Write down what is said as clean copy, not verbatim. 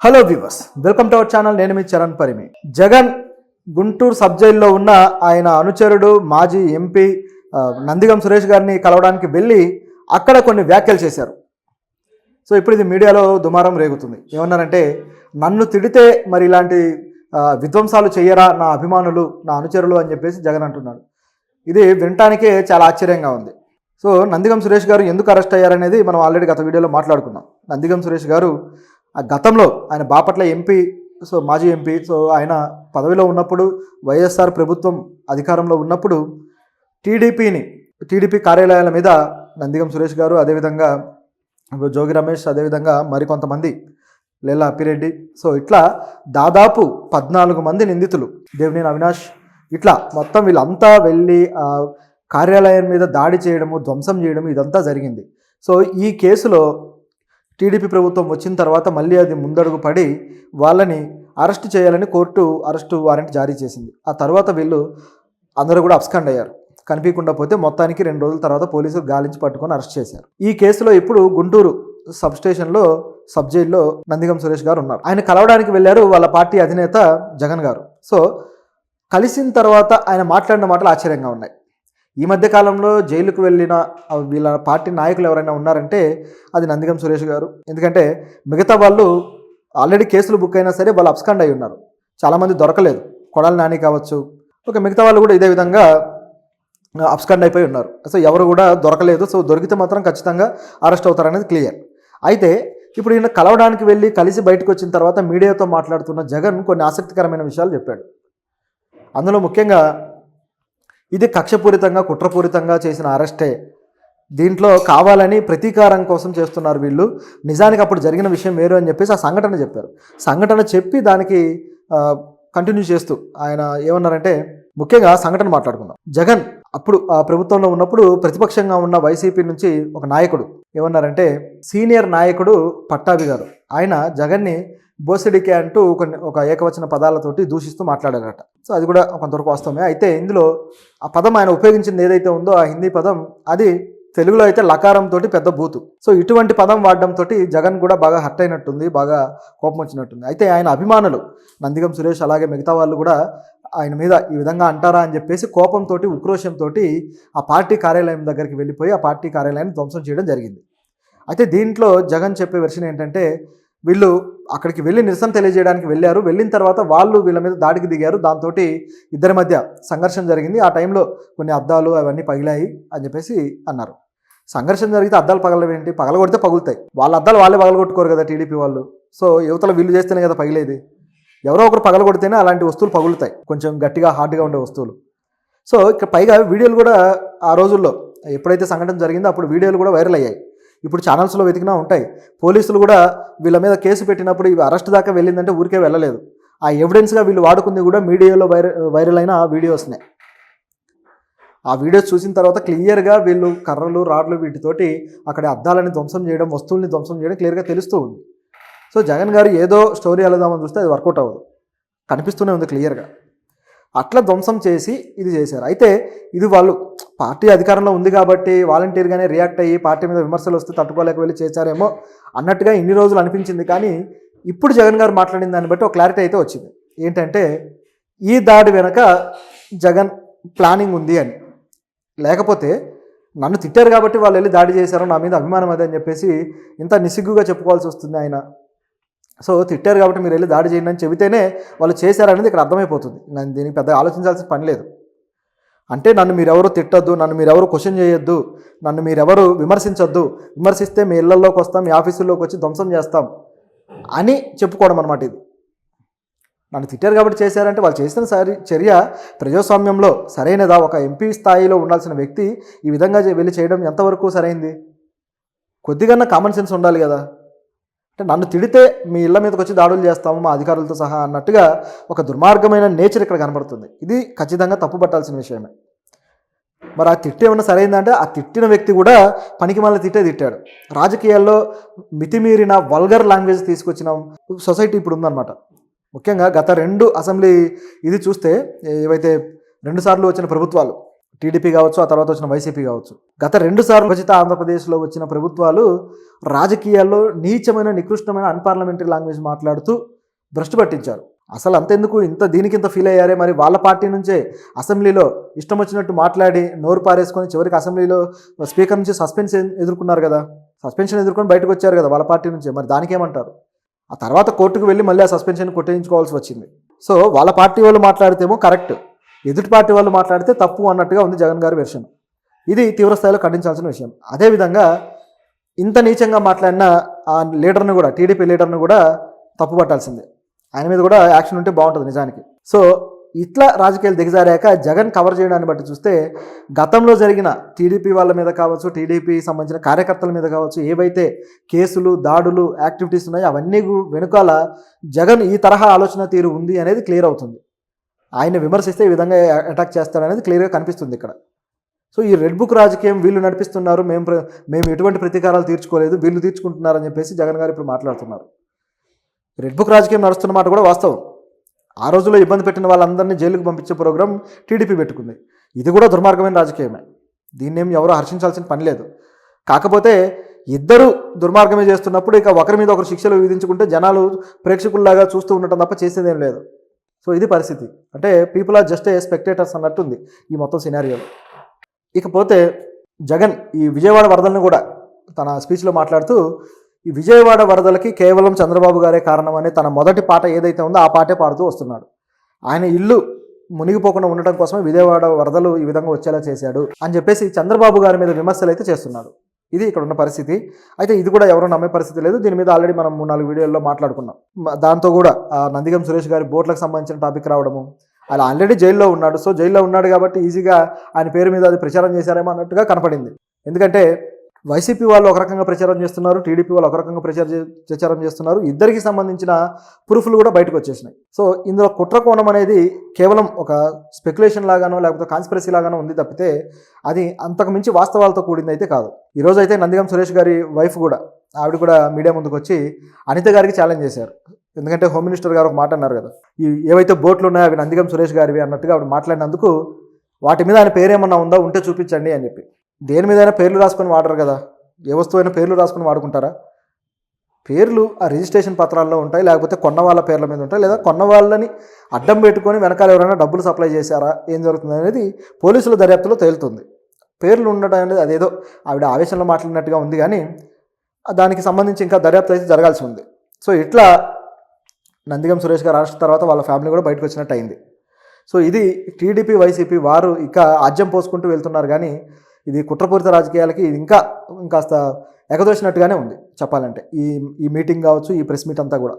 Hello viewers, welcome to our channel. నేను మీ Charan Parimi. Jagan Guntur sub జైల్లో ఉన్న ఆయన అనుచరుడు మాజీ ఎంపీ నందిగం సురేష్ గారిని కలవడానికి వెళ్ళి అక్కడ కొన్ని వ్యాఖ్యలు చేశారు. సో ఇప్పుడు ఇది మీడియాలో దుమారం రేగుతుంది. ఏమన్నారంటే, నన్ను తిడితే మరి ఇలాంటి విధ్వంసాలు చేయరా నా అభిమానులు, నా అనుచరులు అని చెప్పేసి జగన్ అంటున్నాడు. ఇది వినటానికే చాలా ఆశ్చర్యంగా ఉంది. సో నందిగం సురేష్ గారు ఎందుకు అరెస్ట్ అయ్యారనేది మనం ఆల్రెడీ గత వీడియోలో మాట్లాడుకున్నాం. నందిగం సురేష్ గారు ఆ గతంలో ఆయన బాపట్ల ఎంపీ, సో మాజీ ఎంపీ, సో ఆయన పదవిలో ఉన్నప్పుడు వైఎస్ఆర్ ప్రభుత్వం అధికారంలో ఉన్నప్పుడు టీడీపీ కార్యాలయాల మీద నందిగం సురేష్ గారు, అదేవిధంగా జోగి రమేష్, అదేవిధంగా మరికొంతమంది లేలా అప్పిరెడ్డి, సో ఇట్లా దాదాపు 14 మంది నిందితులు, దేవినేని అవినాష్, ఇట్లా మొత్తం వీళ్ళంతా వెళ్ళి కార్యాలయం మీద దాడి చేయడము, ధ్వంసం చేయడము ఇదంతా జరిగింది. సో ఈ కేసులో టీడీపీ ప్రభుత్వం వచ్చిన తర్వాత మళ్ళీ అది ముందడుగు పడి వాళ్ళని అరెస్ట్ చేయాలని కోర్టు అరెస్టు వారెంట్ జారీ చేసింది. ఆ తర్వాత వీళ్ళు అందరూ కూడా అబ్స్కాండ్ అయ్యారు. కనిపించకుండా పోతే మొత్తానికి 2 రోజుల తర్వాత పోలీసులు గాలించి పట్టుకొని అరెస్ట్ చేశారు. ఈ కేసులో ఇప్పుడు గుంటూరు సబ్ జైల్లో నందిగం సురేష్ గారు ఉన్నారు. ఆయన కలవడానికి వెళ్ళారు వాళ్ళ పార్టీ అధినేత జగన్ గారు. సో కలిసిన తర్వాత ఆయన మాట్లాడిన మాటలు ఆశ్చర్యంగా ఉన్నాయి. ఈ మధ్య కాలంలో జైలుకు వెళ్ళిన వీళ్ళ పార్టీ నాయకులు ఎవరైనా ఉన్నారంటే అది నందిగం సురేష్ గారు. ఎందుకంటే మిగతా వాళ్ళు ఆల్రెడీ కేసులు బుక్ అయినా సరే వాళ్ళు అబ్స్కాండ్ అయి ఉన్నారు. చాలామంది దొరకలేదు. కొడాలి నాని కావచ్చు, మిగతా వాళ్ళు కూడా ఇదే విధంగా అబ్స్కాండ్ అయిపోయి ఉన్నారు. సో ఎవరు కూడా దొరకలేదు. సో దొరికితే మాత్రం ఖచ్చితంగా అరెస్ట్ అవుతారనేది క్లియర్. అయితే ఇప్పుడు ఈయన కలవడానికి వెళ్ళి కలిసి బయటకు వచ్చిన తర్వాత మీడియాతో మాట్లాడుతున్న జగన్ కొన్ని ఆసక్తికరమైన విషయాలు చెప్పాడు. అందులో ముఖ్యంగా ఇది కక్షపూరితంగా, కుట్రపూరితంగా చేసిన అరెస్టే, దీంట్లో కావాలని ప్రతీకారం కోసం చేస్తున్నారు వీళ్ళు, నిజానికి అప్పుడు జరిగిన విషయం వేరు అని చెప్పేసి ఆ సంఘటన చెప్పారు. సంఘటన చెప్పి దానికి కంటిన్యూ చేస్తూ ఆయన ఏమన్నారంటే, ముఖ్యంగా సంఘటన మాట్లాడుకుందాం. జగన్ అప్పుడు ఆ ప్రభుత్వంలో ఉన్నప్పుడు ప్రతిపక్షంగా ఉన్న వైసీపీ నుంచి ఒక నాయకుడు ఏమన్నారంటే, సీనియర్ నాయకుడు పట్టాభి గారు, ఆయన జగన్ని బోసిడికే అంటూ ఒక ఏకవచన పదాలతోటి దూషిస్తూ మాట్లాడారట. సో అది కూడా కొంతవరకు వాస్తవమే. అయితే ఇందులో ఆ పదం ఆయన ఉపయోగించింది ఏదైతే ఉందో ఆ హిందీ పదం, అది తెలుగులో అయితే లకారంతో పెద్ద బూతు. సో ఇటువంటి పదం వాడడంతో జగన్ కూడా బాగా హర్ట్ అయినట్టుంది, బాగా కోపం వచ్చినట్టుంది. అయితే ఆయన అభిమానులు నందిగం సురేష్ అలాగే మిగతా వాళ్ళు కూడా ఆయన మీద ఈ విధంగా అంటారా అని చెప్పేసి కోపంతో, ఉక్రోషంతో ఆ పార్టీ కార్యాలయం దగ్గరికి వెళ్ళిపోయి ఆ పార్టీ కార్యాలయాన్ని ధ్వంసం చేయడం జరిగింది. అయితే దీంట్లో జగన్ చెప్పే వెర్షన్ ఏంటంటే, వీళ్ళు అక్కడికి వెళ్ళి నిరసన తెలియజేయడానికి వెళ్ళారు, వెళ్ళిన తర్వాత వాళ్ళు వీళ్ళ మీద దాడికి దిగారు, దాంతో ఇద్దరి మధ్య సంఘర్షణ జరిగింది, ఆ టైంలో కొన్ని అద్దాలు అవన్నీ పగిలాయి అని చెప్పేసి అన్నారు. సంఘర్షణ జరిగితే అద్దాలు పగలవేంటి, పగలగొడితే పగులుతాయి. వాళ్ళ అద్దాలు వాళ్ళే పగలగొట్టుకోరు కదా టీడీపీ వాళ్ళు. సో యువతల వీళ్ళు చేస్తేనే కదా పగిలేది. ఎవరో ఒకరు పగలగొడితేనే అలాంటి వస్తువులు పగులుతాయి, కొంచెం గట్టిగా హార్డ్గా ఉండే వస్తువులు. సో ఇక పైగా వీడియోలు కూడా ఆ రోజుల్లో ఎప్పుడైతే సంఘటన జరిగిందో అప్పుడు వీడియోలు కూడా వైరల్ అయ్యాయి. ఇప్పుడు ఛానల్స్లో వెతికినా ఉంటాయి. పోలీసులు కూడా వీళ్ళ మీద కేసు పెట్టినప్పుడు ఇవి అరెస్ట్ దాకా వెళ్ళిందంటే ఊరికే వెళ్ళలేదు. ఆ ఎవిడెన్స్గా వీళ్ళు వాడుకుంది కూడా మీడియాలో వైరల్ అయిన వీడియోస్నే. ఆ వీడియోస్ చూసిన తర్వాత క్లియర్గా వీళ్ళు కర్రలు, రాడ్లు వీటితోటి అక్కడ అద్దాలని ధ్వంసం చేయడం, వస్తువుల్ని ధ్వంసం చేయడం క్లియర్గా తెలుస్తూ ఉంది. సో జగన్ గారు ఏదో స్టోరీ వెళదామని చూస్తే అది వర్కౌట్ అవ్వదు, కనిపిస్తూనే ఉంది క్లియర్గా. అట్లా ధ్వంసం చేసి ఇది చేశారు. అయితే ఇది వాళ్ళు పార్టీ అధికారంలో ఉంది కాబట్టి వాలంటీర్గానే రియాక్ట్ అయ్యి పార్టీ మీద విమర్శలు వస్తే తట్టుకోలేక వెళ్ళి చేశారేమో అన్నట్టుగా ఇన్ని రోజులు అనిపించింది. కానీ ఇప్పుడు జగన్ గారు మాట్లాడిన దాన్ని బట్టి ఒక క్లారిటీ అయితే వచ్చింది. ఏంటంటే, ఈ దాడి వెనక జగన్ ప్లానింగ్ ఉంది అని. లేకపోతే నన్ను తిట్టారు కాబట్టి వాళ్ళు వెళ్ళి దాడి చేశారు, నా మీద అభిమానం అదే అని చెప్పేసి ఇంత నిస్సిగ్గుగా చెప్పుకోవాల్సి వస్తుంది ఆయన. సో తిట్టారు కాబట్టి మీరు వెళ్ళి దాడి చేయండి అని చెబితేనే వాళ్ళు చేశారనేది ఇక్కడ అర్థమైపోతుంది. నేను దీనికి పెద్ద ఆలోచించాల్సిన పని లేదు. అంటే నన్ను మీరెవరు తిట్టొద్దు, నన్ను మీరెవరు క్వశ్చన్ చేయొద్దు, నన్ను మీరెవరు విమర్శించొద్దు, విమర్శిస్తే మీ ఇళ్లలోకి వస్తాం, మీ ఆఫీసుల్లోకి వచ్చి ధ్వంసం చేస్తాం అని చెప్పుకోవడం అనమాట ఇది. నన్ను తిట్టారు కాబట్టి చేశారంటే వాళ్ళు చేసిన చర్య ప్రజాస్వామ్యంలో సరైనదా? ఒక ఎంపీ స్థాయిలో ఉండాల్సిన వ్యక్తి ఈ విధంగా వెళ్ళి చేయడం ఎంతవరకు సరైంది? కొద్దిగా కామన్ సెన్స్ ఉండాలి కదా. అంటే నన్ను తిడితే మీ ఇళ్ల మీదకి వచ్చి దాడులు చేస్తాము మా అధికారులతో సహా అన్నట్టుగా ఒక దుర్మార్గమైన నేచర్ ఇక్కడ కనబడుతుంది. ఇది ఖచ్చితంగా తప్పుపట్టాల్సిన విషయమే. మరి ఆ తిట్టు ఏమన్నా సరైందంటే ఆ తిట్టిన వ్యక్తి కూడా పనికి మళ్ళీ తిట్టాడు. రాజకీయాల్లో మితిమీరిన వల్గర్ లాంగ్వేజ్ తీసుకొచ్చిన సొసైటీ ఇప్పుడు ఉందన్నమాట. ముఖ్యంగా గత 2 అసెంబ్లీ ఇది చూస్తే, ఏవైతే 2 సార్లు వచ్చిన ప్రభుత్వాలు టీడీపీ కావచ్చు, ఆ తర్వాత వచ్చిన వైసీపీ కావచ్చు. గత 2 సార్లు విభజిత ఆంధ్రప్రదేశ్లో వచ్చిన ప్రభుత్వాలు రాజకీయాల్లో నీచమైన, నికృష్టమైన అన్పార్లమెంటరీ లాంగ్వేజ్ మాట్లాడుతూ భ్రష్టు పట్టించారు. అసలు అంతెందుకు దీనికింత ఫీల్ అయ్యారే, మరి వాళ్ళ పార్టీ నుంచే అసెంబ్లీలో ఇష్టం వచ్చినట్టు మాట్లాడి నోరు పారేసుకొని చివరికి అసెంబ్లీలో స్పీకర్ నుంచి సస్పెన్షన్ ఎదుర్కొన్నారు కదా, సస్పెన్షన్ ఎదుర్కొని బయటకు వచ్చారు కదా వాళ్ళ పార్టీ నుంచే. మరి దానికేమంటారు? ఆ తర్వాత కోర్టుకు వెళ్ళి మళ్ళీ ఆ సస్పెన్షన్ కొట్టేయించుకోవాల్సి వచ్చింది. సో వాళ్ళ పార్టీ వాళ్ళు మాట్లాడితేమో కరెక్ట్, ఎదుటి పార్టీ వాళ్ళు మాట్లాడితే తప్పు అన్నట్టుగా ఉంది జగన్ గారి వెర్షన్. ఇది తీవ్రస్థాయిలో ఖండించాల్సిన విషయం. అదేవిధంగా ఇంత నీచంగా మాట్లాడిన ఆ లీడర్ని కూడా, టీడీపీ లీడర్ని కూడా తప్పు పట్టాల్సిందే. ఆయన మీద కూడా యాక్షన్ ఉంటే బాగుంటుంది నిజానికి. సో ఇట్లా రాజకీయాలు దిగజారాక జగన్ కవర్ చేయడాన్ని బట్టి చూస్తే గతంలో జరిగిన టీడీపీ వాళ్ళ మీద కావచ్చు, టీడీపీ సంబంధించిన కార్యకర్తల మీద కావచ్చు, ఏవైతే కేసులు, దాడులు, యాక్టివిటీస్ ఉన్నాయో అవన్నీ వెనుకాల జగన్ ఈ తరహా ఆలోచన తీరు ఉంది అనేది క్లియర్ అవుతుంది. ఆయన విమర్శిస్తే ఈ విధంగా అటాక్ చేస్తాడనేది క్లియర్గా కనిపిస్తుంది ఇక్కడ. సో ఈ రెడ్ బుక్ రాజకీయం వీళ్ళు నడిపిస్తున్నారు, మేము ఎటువంటి ప్రతీకారాలు తీర్చుకోలేదు, వీళ్ళు తీర్చుకుంటున్నారని చెప్పేసి జగన్ గారు ఇప్పుడు మాట్లాడుతున్నారు. రెడ్ బుక్ రాజకీయం నడుస్తున్న మాట కూడా వాస్తవం. ఆ రోజుల్లో ఇబ్బంది పెట్టిన వాళ్ళందరినీ జైలుకు పంపించే ప్రోగ్రాం టీడీపీ పెట్టుకుంది. ఇది కూడా దుర్మార్గమైన రాజకీయమే, దీన్నేం ఎవరు హర్షించాల్సిన పని లేదు. కాకపోతే ఇద్దరు దుర్మార్గమే చేస్తున్నప్పుడు ఇక ఒకరి మీద ఒకరు శిక్షలు విధించుకుంటే జనాలు ప్రేక్షకుల్లాగా చూస్తూ ఉండటం తప్ప చేసేదేం లేదు. సో ఇది పరిస్థితి. అంటే people are just a spectators అన్నట్టుంది ఈ మొత్తం సినారియోలో. ఇకపోతే జగన్ ఈ విజయవాడ వరదలను కూడా తన స్పీచ్లో మాట్లాడుతూ, ఈ విజయవాడ వరదలకి కేవలం చంద్రబాబు గారే కారణం అనే తన మొదటి పాట ఏదైతే ఉందో ఆ పాటే పాడుతూ వస్తున్నాడు. ఆయన ఇల్లు మునిగిపోకుండా ఉండటం కోసమే విజయవాడ వరదలు ఈ విధంగా వచ్చేలా చేశాడు అని చెప్పేసి చంద్రబాబు గారి మీద విమర్శలు అయితే చేస్తున్నాడు. ఇది ఇక్కడ ఉన్న పరిస్థితి. అయితే ఇది కూడా ఎవరూ నమ్మే పరిస్థితి లేదు. దీని మీద ఆల్రెడీ మనం 3-4 వీడియోల్లో మాట్లాడుకున్నాం. దాంతో కూడా నందిగం సురేష్ గారి బోట్లకు సంబంధించిన టాపిక్ రావడము, ఆయన ఆల్రెడీ జైల్లో ఉన్నాడు. సో జైల్లో ఉన్నాడు కాబట్టి ఈజీగా ఆయన పేరు మీద అది ప్రచారం చేశారేమో అన్నట్టుగా కనపడింది. ఎందుకంటే వైసీపీ వాళ్ళు ఒక రకంగా ప్రచారం చేస్తున్నారు, టీడీపీ వాళ్ళు ఒక రకంగా ప్రచారం చేస్తున్నారు. ఇద్దరికి సంబంధించిన ప్రూఫ్లు కూడా బయటకు వచ్చేసినాయి. సో ఇందులో కుట్ర కోణం అనేది కేవలం ఒక స్పెక్యులేషన్ లాగానో లేకపోతే కాన్స్పిరసీ లాగానో ఉంది తప్పితే అది అంతకు మించి వాస్తవాలతో కూడింది అయితే కాదు. ఈరోజు అయితే నందిగం సురేష్ గారి వైఫ్ కూడా, ఆవిడ కూడా మీడియా ముందుకు వచ్చి అనిత గారికి ఛాలెంజ్ చేశారు. ఎందుకంటే హోమ్ మినిస్టర్ గారు ఒక మాట అన్నారు కదా, ఈ ఏవైతే బోట్లు ఉన్నాయో అవి నందిగం సురేష్ గారివి అన్నట్టుగా ఆవిడ మాట్లాడినందుకు వాటి మీద ఆయన పేరేమన్నా ఉందా, ఉంటే చూపించండి అని చెప్పి. దేని మీదైనా పేర్లు రాసుకొని వాడరు కదా, ఏ వస్తువైనా పేర్లు రాసుకొని వాడుకుంటారా? పేర్లు ఆ రిజిస్ట్రేషన్ పత్రాల్లో ఉంటాయి, లేకపోతే కొన్న వాళ్ళ పేర్ల మీద ఉంటాయి, లేదా కొన్న వాళ్ళని అడ్డం పెట్టుకొని వెనకాల ఎవరైనా డబ్బులు సప్లై చేశారా, ఏం జరుగుతుంది అనేది పోలీసుల దర్యాప్తులో తేలుతుంది. పేర్లు ఉండడం అనేది అదేదో ఆవిడ ఆవేశంలో మాట్లాడినట్టుగా ఉంది, కానీ దానికి సంబంధించి ఇంకా దర్యాప్తు అయితే జరగాల్సి ఉంది. సో ఇట్లా నందిగం సురేష్ గారు అరెస్ట్ తర్వాత వాళ్ళ ఫ్యామిలీ కూడా బయటకు వచ్చినట్టు అయింది. సో ఇది టీడీపీ వైసీపీ వారు ఇక ఆజ్యం పోసుకుంటూ వెళ్తున్నారు, కానీ ఇది కుట్రపూరిత రాజకీయాలకి ఇది ఇంకాస్త ఎగదోసినట్టుగానే ఉంది చెప్పాలంటే. ఈ మీటింగ్ కావచ్చు, ఈ ప్రెస్ మీట్ అంతా కూడా.